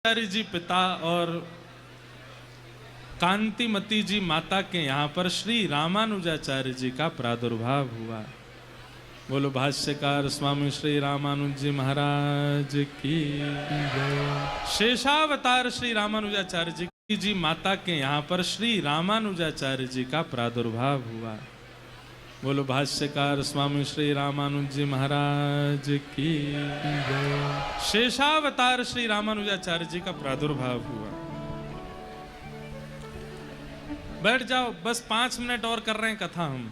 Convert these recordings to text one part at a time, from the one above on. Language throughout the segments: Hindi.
आचार्य जी पिता और कांतिमती जी माता के यहाँ पर श्री रामानुजाचार्य जी का प्रादुर्भाव हुआ। बोलो भाष्यकार स्वामी श्री रामानुज जी महाराज की जय। शेषावतार श्री रामानुजाचार्य जी माता के यहाँ पर श्री रामानुजाचार्य जी का प्रादुर्भाव हुआ। बोलो भाष्यकार स्वामी श्री रामानुज जी महाराज की जय। शेषावतार श्री रामानुजाचार्य जी का प्रादुर्भाव हुआ। बैठ जाओ, बस 5 मिनट और कर रहे हैं कथा हम।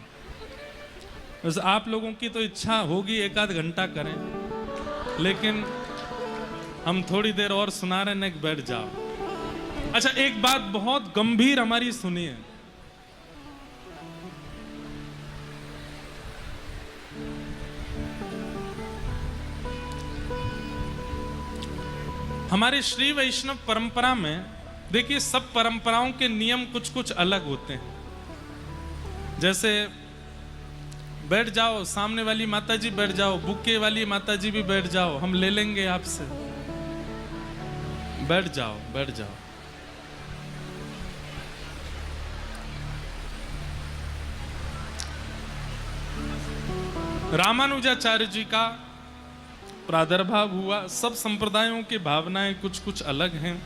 बस आप लोगों की तो इच्छा होगी 1-आध घंटा करें, लेकिन हम थोड़ी देर और सुना रहे हैं, बैठ जाओ। अच्छा, एक बात बहुत गंभीर हमारी सुनिए। हमारे श्री वैष्णव परंपरा में देखिए, सब परंपराओं के नियम कुछ कुछ अलग होते हैं। जैसे बैठ जाओ, सामने वाली माता जी बैठ जाओ, बुके वाली माता जी भी बैठ जाओ, हम ले लेंगे आपसे। बैठ जाओ, बैठ जाओ। रामानुजाचार्य जी का प्रादुर्भाव हुआ। सब संप्रदायों की भावनाएं कुछ कुछ अलग हैं।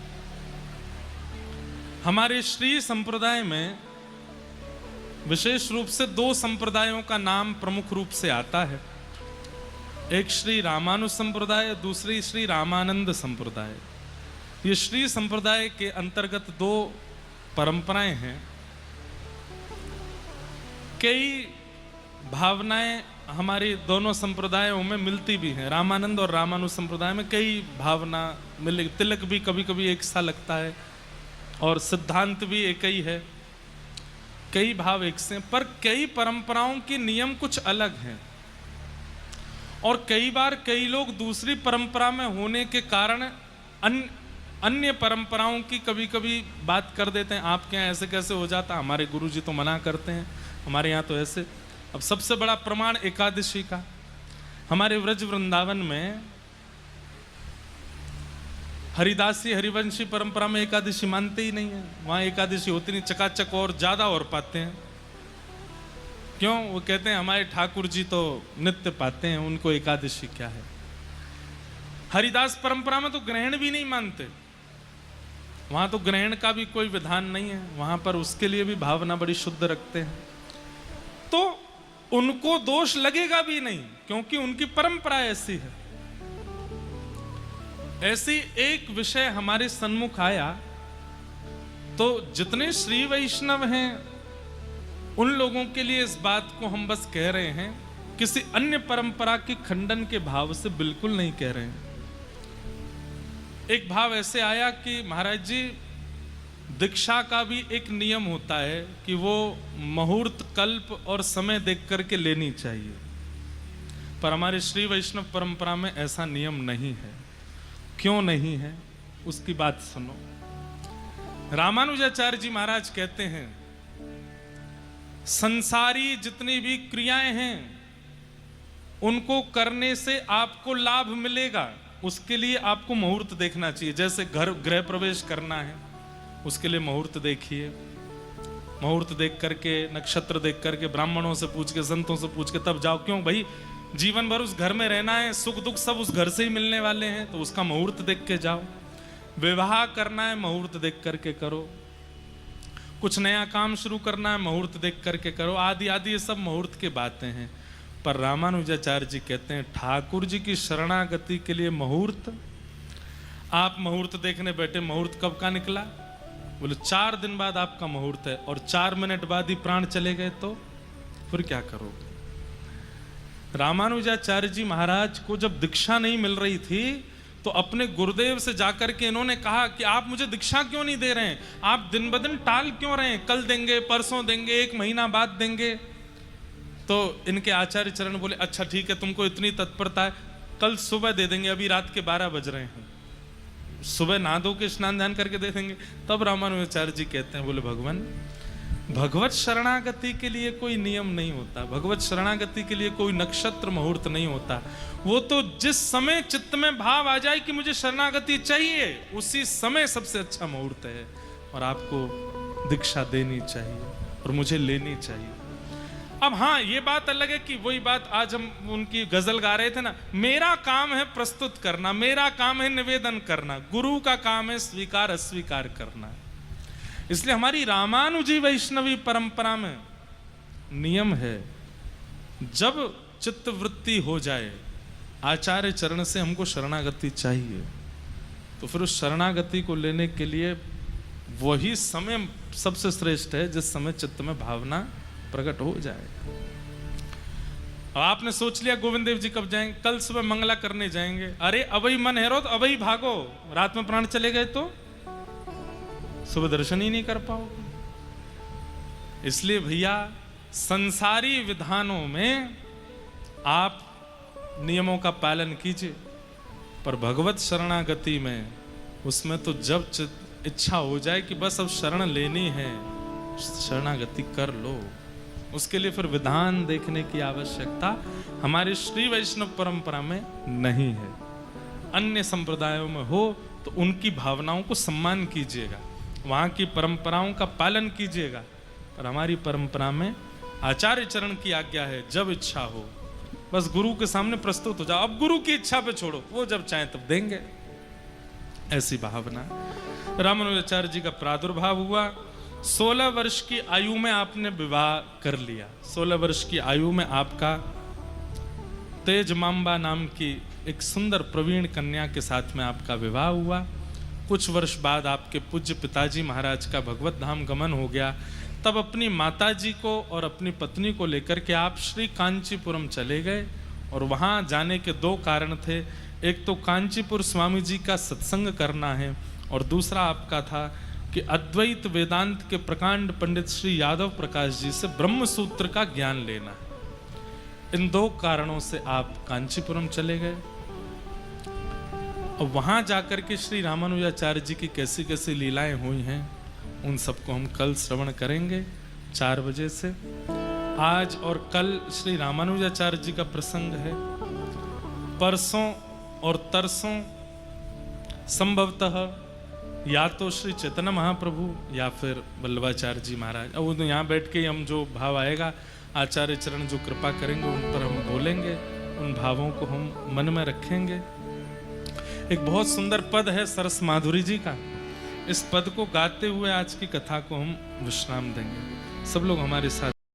हमारे श्री संप्रदाय में विशेष रूप से 2 संप्रदायों का नाम प्रमुख रूप से आता है। एक श्री रामानुज संप्रदाय, दूसरी श्री रामानंद संप्रदाय। ये श्री संप्रदाय के अंतर्गत 2 परंपराएं हैं। कई भावनाएं हमारी दोनों संप्रदायों में मिलती भी हैं। रामानंद और रामानुज संप्रदाय में कई भावना मिल, तिलक भी कभी कभी एक सा लगता है और सिद्धांत भी एक ही है, कई भाव एक से, पर कई परंपराओं के नियम कुछ अलग हैं। और कई बार कई लोग दूसरी परंपरा में होने के कारण अन्य परंपराओं की कभी कभी बात कर देते हैं। आपके यहाँ ऐसे कैसे हो जाता, हमारे गुरुजी तो मना करते हैं, हमारे यहाँ तो ऐसे। अब सबसे बड़ा प्रमाण एकादशी का। हमारे व्रज वृंदावन में हरिदासी हरिवंशी परंपरा में एकादशी मानते ही नहीं है। वहां एकादशी होती नहीं, चकाचक और ज्यादा और पाते हैं। क्यों? वो कहते हैं हमारे ठाकुर जी तो नित्य पाते हैं, उनको एकादशी क्या है। हरिदास परंपरा में तो ग्रहण भी नहीं मानते। वहां तो ग्रहण का भी कोई विधान नहीं है, वहां पर उसके लिए भी भावना बड़ी शुद्ध रखते हैं। तो उनको दोष लगेगा भी नहीं, क्योंकि उनकी परंपरा ऐसी है। ऐसी एक विषय हमारे सन्मुख आया तो जितने श्री वैष्णव हैं उन लोगों के लिए इस बात को हम बस कह रहे हैं, किसी अन्य परंपरा के खंडन के भाव से बिल्कुल नहीं कह रहे हैं। एक भाव ऐसे आया कि महाराज जी, दीक्षा का भी एक नियम होता है कि वो मुहूर्त, कल्प और समय देख करके लेनी चाहिए, पर हमारे श्री वैष्णव परंपरा में ऐसा नियम नहीं है। क्यों नहीं है, उसकी बात सुनो। रामानुजाचार्य जी महाराज कहते हैं, संसारी जितनी भी क्रियाएं हैं उनको करने से आपको लाभ मिलेगा, उसके लिए आपको मुहूर्त देखना चाहिए। जैसे गृह प्रवेश करना है, उसके लिए मुहूर्त देखिए। मुहूर्त देख करके, नक्षत्र देख करके, ब्राह्मणों से पूछ के, संतों से पूछ के तब जाओ। क्यों भाई, जीवन भर उस घर में रहना है, सुख दुख सब उस घर से ही मिलने वाले हैं, तो उसका मुहूर्त देख के जाओ। विवाह करना है, मुहूर्त देख करके करो। कुछ नया काम शुरू करना है, मुहूर्त देख करके करो। आदि आदि ये सब मुहूर्त की बातें हैं। पर रामानुजाचार्य जी कहते हैं, ठाकुर जी की शरणागति के लिए मुहूर्त। आप मुहूर्त देखने बैठे, मुहूर्त कब का निकला? बोले 4 दिन बाद आपका मुहूर्त है, और 4 मिनट बाद ही प्राण चले गए तो फिर क्या करोगे? रामानुजाचार्य जी महाराज को जब दीक्षा नहीं मिल रही थी तो अपने गुरुदेव से जाकर के इन्होंने कहा कि आप मुझे दीक्षा क्यों नहीं दे रहे हैं, आप दिन ब दिन टाल क्यों रहे हैं, कल देंगे, परसों देंगे, 1 महीना बाद देंगे। तो इनके आचार्य चरण बोले, अच्छा ठीक है, तुमको इतनी तत्परता है, कल सुबह दे देंगे, अभी रात के 12 बज रहे हैं, सुबह नहा धो के स्नान ध्यान करके दे देंगे। तब रामानुजाचार्य जी कहते हैं, बोले भगवान, भगवत शरणागति के लिए कोई नियम नहीं होता, भगवत शरणागति के लिए कोई नक्षत्र मुहूर्त नहीं होता। वो तो जिस समय चित्त में भाव आ जाए कि मुझे शरणागति चाहिए, उसी समय सबसे अच्छा मुहूर्त है और आपको दीक्षा देनी चाहिए और मुझे लेनी चाहिए। अब हाँ, ये बात अलग है कि वही बात आज हम उनकी गजल गा रहे थे ना, मेरा काम है प्रस्तुत करना, मेरा काम है निवेदन करना, गुरु का काम है स्वीकार अस्वीकार करना। इसलिए हमारी रामानुजी वैष्णवी परंपरा में नियम है, जब चित्त वृत्ति हो जाए आचार्य चरण से हमको शरणागति चाहिए, तो फिर उस शरणागति को लेने के लिए वही समय सबसे श्रेष्ठ है जिस समय चित्त में भावना प्रकट हो जाए। अब आपने सोच लिया गोविंद देव जी कब जाएंगे, कल सुबह मंगला करने जाएंगे, अरे अबही मन है रो तो अबही भागो, रात में प्राण चले गए तो सुबह दर्शन ही नहीं कर पाओगे। इसलिए भैया संसारी विधानों में आप नियमों का पालन कीजिए, पर भगवत शरणागति में उसमें तो जब इच्छा हो जाए कि बस अब शरण लेनी है, शरणागति कर लो। उसके लिए फिर विधान देखने की आवश्यकता हमारी श्री वैष्णव परंपरा में नहीं है। अन्य संप्रदायों में हो तो उनकी भावनाओं को सम्मान कीजिएगा, वहाँ की परंपराओं का पालन कीजिएगा, पर हमारी परंपरा में आचार्य चरण की आज्ञा है, जब इच्छा हो बस गुरु के सामने प्रस्तुत हो जाओ, अब गुरु की इच्छा पे छोड़ो, वो जब चाहे तब देंगे, ऐसी भावना। रामानुजाचार्य जी का प्रादुर्भाव हुआ, 16 वर्ष की आयु में आपने विवाह कर लिया। 16 वर्ष की आयु में आपका तेज मांबा नाम की एक सुंदर प्रवीण कन्या के साथ में आपका विवाह हुआ। कुछ वर्ष बाद आपके पूज्य पिताजी महाराज का भगवत धाम गमन हो गया। तब अपनी माताजी को और अपनी पत्नी को लेकर के आप श्री कांचीपुरम चले गए, और वहाँ जाने के 2 कारण थे। एक तो कांचीपुर स्वामी जी का सत्संग करना है, और दूसरा आपका था कि अद्वैत वेदांत के प्रकांड पंडित श्री यादव प्रकाश जी से ब्रह्म सूत्र का ज्ञान लेना है। इन 2 कारणों से आप कांचीपुरम चले गए। और वहां जाकर के श्री रामानुजाचार्य जी की कैसी कैसी लीलाएं हुई हैं, उन सबको हम कल श्रवण करेंगे 4 बजे से। आज और कल श्री रामानुजाचार्य जी का प्रसंग है। परसों और तरसों संभवतः या तो श्री चैतन्य महाप्रभु या फिर वल्लभाचार्य जी महाराज। अब वो यहाँ बैठ के हम जो भाव आएगा, आचार्य चरण जो कृपा करेंगे उन पर हम बोलेंगे, उन भावों को हम मन में रखेंगे। एक बहुत सुंदर पद है सरस माधुरी जी का, इस पद को गाते हुए आज की कथा को हम विश्राम देंगे। सब लोग हमारे साथ